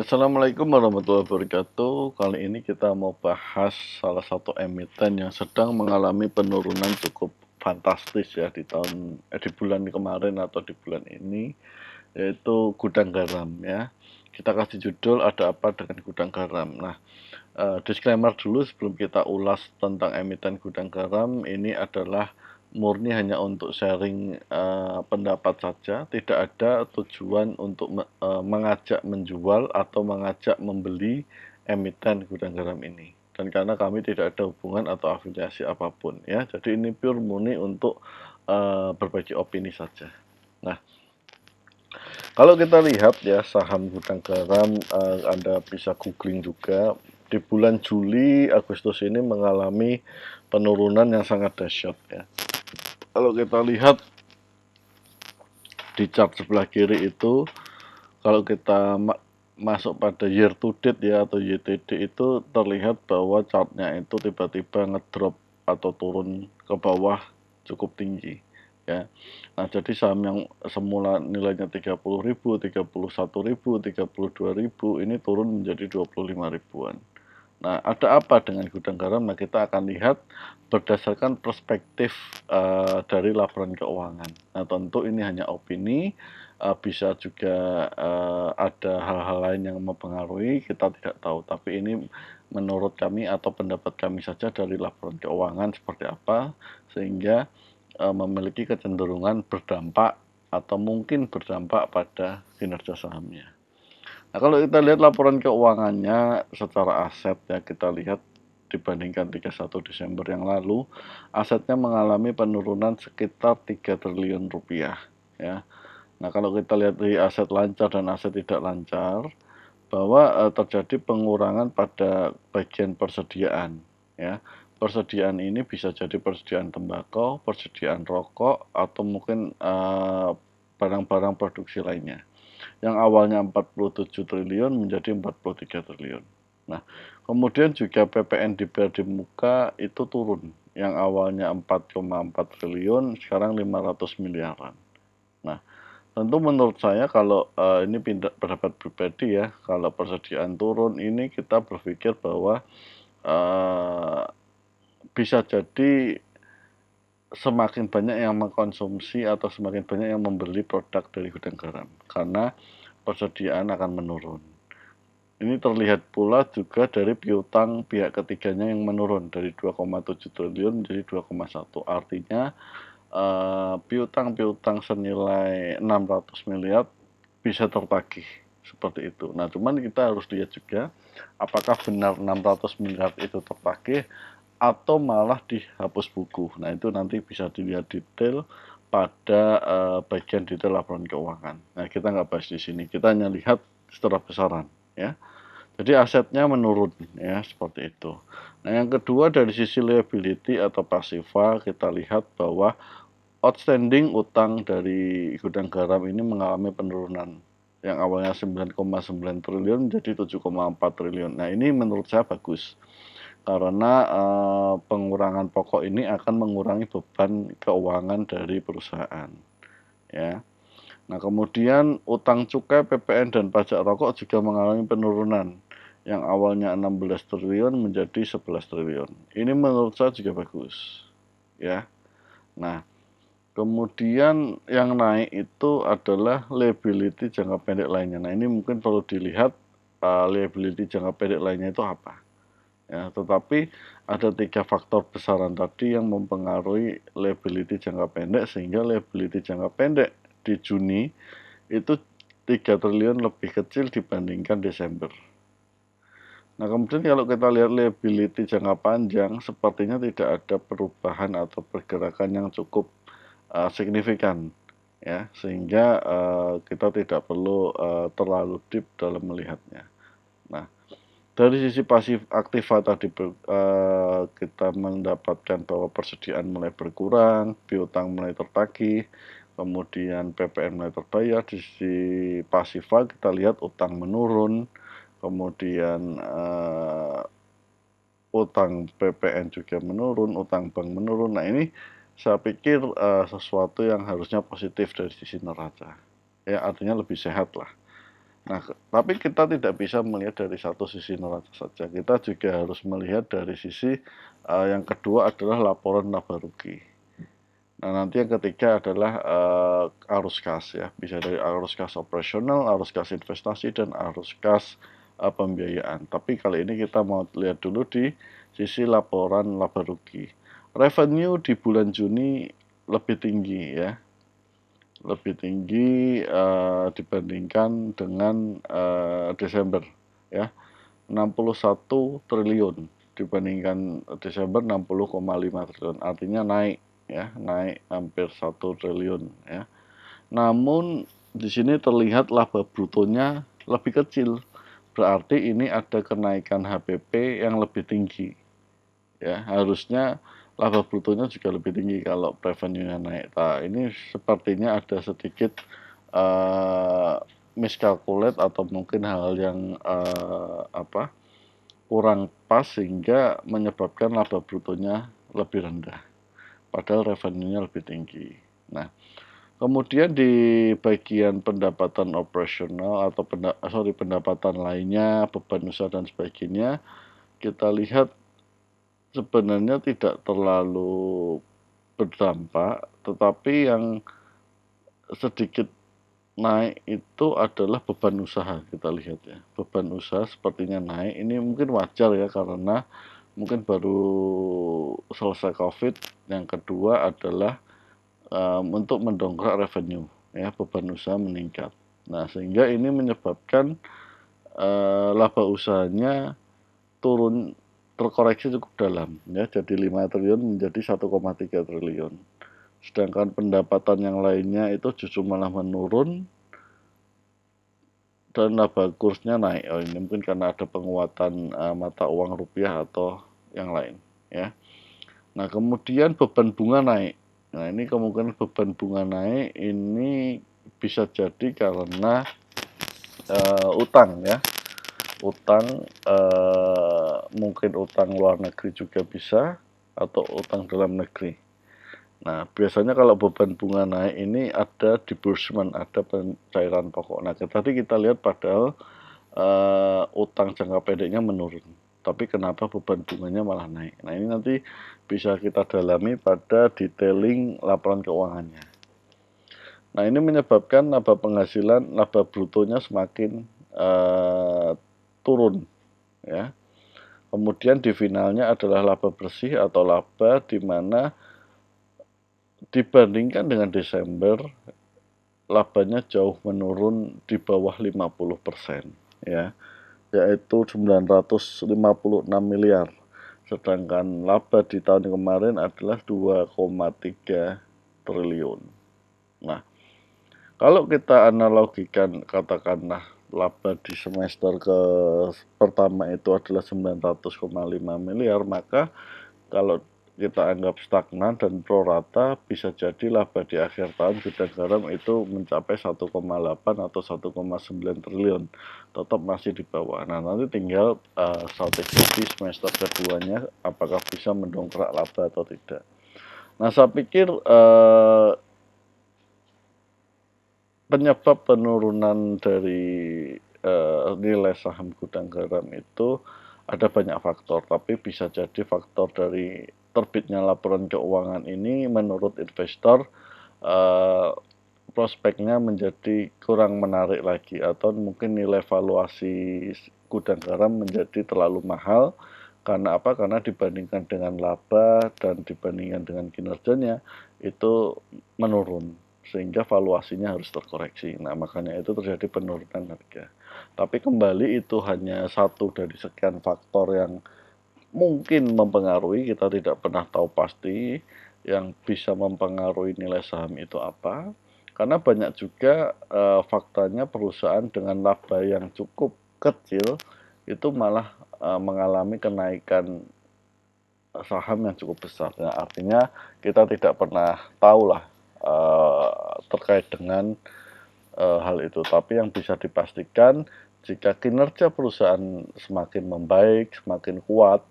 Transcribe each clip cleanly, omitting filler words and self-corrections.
Assalamualaikum warahmatullahi wabarakatuh. Kali ini kita mau bahas salah satu emiten yang sedang mengalami penurunan cukup fantastis ya di bulan kemarin atau di bulan ini, yaitu gudang garam ya. Kita kasih judul ada apa dengan gudang garam. Nah, disclaimer dulu sebelum kita ulas tentang emiten gudang garam, ini adalah murni hanya untuk sharing pendapat saja, tidak ada tujuan untuk mengajak menjual atau mengajak membeli emiten gudang garam ini. Dan karena kami tidak ada hubungan atau afiliasi apapun ya, jadi ini pure murni untuk berbagi opini saja. Nah, kalau kita lihat ya saham gudang garam, Anda bisa googling juga, di bulan Juli Agustus ini mengalami penurunan yang sangat dahsyat ya. Kalau kita lihat di chart sebelah kiri itu, kalau kita masuk pada year to date ya atau YTD itu terlihat bahwa chartnya itu tiba-tiba ngedrop atau turun ke bawah cukup tinggi ya. Nah, jadi saham yang semula nilainya 30.000, 31.000, 32.000 ini turun menjadi 25 ribuan. Nah, ada apa dengan gudang garam? Nah, kita akan lihat berdasarkan perspektif dari laporan keuangan. Nah, tentu ini hanya opini, bisa juga ada hal-hal lain yang mempengaruhi, kita tidak tahu. Tapi ini menurut kami atau pendapat kami saja dari laporan keuangan seperti apa, sehingga memiliki kecenderungan berdampak atau mungkin berdampak pada kinerja sahamnya. Nah, kalau kita lihat laporan keuangannya secara aset ya, kita lihat dibandingkan 31 Desember yang lalu, asetnya mengalami penurunan sekitar 3 triliun rupiah ya. Nah, kalau kita lihat di aset lancar dan aset tidak lancar, bahwa terjadi pengurangan pada bagian persediaan ya. Persediaan ini bisa jadi persediaan tembakau, persediaan rokok, atau mungkin barang-barang produksi lainnya. Yang awalnya 47 triliun menjadi 43 triliun. Nah, kemudian juga PPN dibayar di muka itu turun. Yang awalnya 4,4 triliun, sekarang 500 miliaran. Nah, tentu menurut saya kalau ini pendapat pribadi ya, kalau persediaan turun ini kita berpikir bahwa bisa jadi semakin banyak yang mengkonsumsi atau semakin banyak yang membeli produk dari gudang garam karena persediaan akan menurun. Ini terlihat pula juga dari piutang pihak ketiganya yang menurun dari 2,7 triliun menjadi 2,1. Artinya piutang-piutang senilai 600 miliar bisa tertagih seperti itu. Nah, cuman kita harus lihat juga apakah benar 600 miliar itu tertagih atau malah dihapus buku. Nah, itu nanti bisa dilihat detail pada bagian detail laporan keuangan. Nah, kita nggak bahas di sini. Kita hanya lihat secara besaran ya. Jadi asetnya menurun ya, seperti itu. Nah, yang kedua dari sisi liability atau pasiva, kita lihat bahwa outstanding utang dari gudang garam ini mengalami penurunan. Yang awalnya 9,9 triliun menjadi 7,4 triliun. Nah, ini menurut saya bagus. Karena pengurangan pokok ini akan mengurangi beban keuangan dari perusahaan. Ya. Nah, kemudian utang cukai, PPN, dan pajak rokok juga mengalami penurunan yang awalnya 16 triliun menjadi 11 triliun. Ini menurut saya juga bagus. Ya. Nah, kemudian yang naik itu adalah liability jangka pendek lainnya. Nah, ini mungkin perlu dilihat liability jangka pendek lainnya itu apa. Ya, tetapi ada 3 faktor besaran tadi yang mempengaruhi liability jangka pendek, sehingga liability jangka pendek di Juni itu 3 triliun lebih kecil dibandingkan Desember. Nah, kemudian kalau kita lihat liability jangka panjang, sepertinya tidak ada perubahan atau pergerakan yang cukup signifikan ya, sehingga kita tidak perlu terlalu deep dalam melihatnya. Nah, dari sisi pasif aktiva tadi kita mendapatkan bahwa persediaan mulai berkurang, piutang mulai tertagih, kemudian PPN mulai terbayar. Di sisi pasiva kita lihat utang menurun, kemudian utang PPN juga menurun, utang bank menurun. Nah, ini saya pikir sesuatu yang harusnya positif dari sisi neraca. Ya, artinya lebih sehat lah. Nah, tapi kita tidak bisa melihat dari satu sisi neraca saja. Kita juga harus melihat dari sisi yang kedua adalah laporan laba rugi. Nah, nanti yang ketiga adalah arus kas ya, bisa dari arus kas operasional, arus kas investasi, dan arus kas pembiayaan. Tapi kali ini kita mau lihat dulu di sisi laporan laba rugi. Revenue di bulan Juni lebih tinggi ya, lebih tinggi dibandingkan dengan Desember ya, 61 triliun dibandingkan Desember 60,5 triliun, artinya naik ya, naik hampir 1 triliun ya. Namun di sini terlihat laba brutonya lebih kecil, berarti ini ada kenaikan HPP yang lebih tinggi ya. Harusnya laba brutonya juga lebih tinggi kalau revenue-nya naik. Nah, ini sepertinya ada sedikit miskalkulate atau mungkin hal yang kurang pas sehingga menyebabkan laba brutonya lebih rendah, padahal revenue-nya lebih tinggi. Nah, kemudian di bagian pendapatan operasional atau pendapatan lainnya, beban usaha dan sebagainya, kita lihat sebenarnya tidak terlalu berdampak, tetapi yang sedikit naik itu adalah beban usaha. Kita lihat ya, beban usaha sepertinya naik. Ini mungkin wajar ya, karena mungkin baru selesai COVID. Yang kedua adalah untuk mendongkrak revenue ya, beban usaha meningkat. Nah, sehingga ini menyebabkan laba usahanya turun, terkoreksi cukup dalam ya, jadi 5 triliun menjadi 1,3 triliun. Sedangkan pendapatan yang lainnya itu justru malah menurun dan laba kursnya naik. Oh, ini mungkin karena ada penguatan mata uang rupiah atau yang lain ya. Nah, kemudian beban bunga naik. Nah, ini kemungkinan beban bunga naik ini bisa jadi karena utang ya. Utang mungkin utang luar negeri juga bisa, atau utang dalam negeri. Nah, biasanya kalau beban bunga naik ini ada disbursement, ada pencairan pokok. Nah, tadi kita lihat padahal utang jangka pendeknya menurun, tapi kenapa beban bunganya malah naik? Nah, ini nanti bisa kita dalami pada detailing laporan keuangannya. Nah, ini menyebabkan laba penghasilan, laba brutonya semakin turun ya. Kemudian di finalnya adalah laba bersih atau laba di mana dibandingkan dengan Desember labanya jauh menurun di bawah 50% ya, yaitu 956 miliar. Sedangkan laba di tahun kemarin adalah 2,3 triliun. Nah, kalau kita analogikan, katakanlah laba di semester pertama itu adalah 900,5 miliar, maka kalau kita anggap stagnan dan pro rata, bisa jadi laba di akhir tahun Gudang Garam itu mencapai 1,8 atau 1,9 triliun, tetap masih di bawah. Nah, nanti tinggal strategi di semester keduanya apakah bisa mendongkrak laba atau tidak. Nah, saya pikir penyebab penurunan dari nilai saham Gudang Garam itu ada banyak faktor, tapi bisa jadi faktor dari terbitnya laporan keuangan ini menurut investor prospeknya menjadi kurang menarik lagi, atau mungkin nilai valuasi Gudang Garam menjadi terlalu mahal. Karena apa? Karena dibandingkan dengan laba dan dibandingkan dengan kinerjanya itu menurun, sehingga valuasinya harus terkoreksi. Nah, makanya itu terjadi penurunan harga. Tapi kembali itu hanya satu dari sekian faktor yang mungkin mempengaruhi, kita tidak pernah tahu pasti yang bisa mempengaruhi nilai saham itu apa. Karena banyak juga faktanya perusahaan dengan laba yang cukup kecil itu malah mengalami kenaikan saham yang cukup besar. Ya, artinya kita tidak pernah tahu lah terkait dengan hal itu. Tapi yang bisa dipastikan, jika kinerja perusahaan semakin membaik, semakin kuat,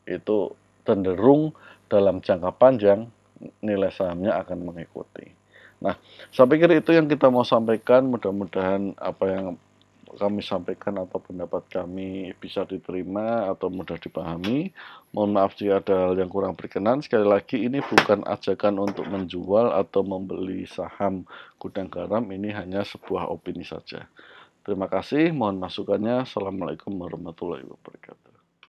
itu cenderung dalam jangka panjang nilai sahamnya akan mengikuti. Nah, saya pikir itu yang kita mau sampaikan. Mudah-mudahan apa yang kami sampaikan atau pendapat kami bisa diterima atau mudah dipahami. Mohon maaf jika ada hal yang kurang berkenan. Sekali lagi ini bukan ajakan untuk menjual atau membeli saham Gudang Garam, ini hanya sebuah opini saja. Terima kasih, mohon masukannya. Assalamualaikum warahmatullahi wabarakatuh.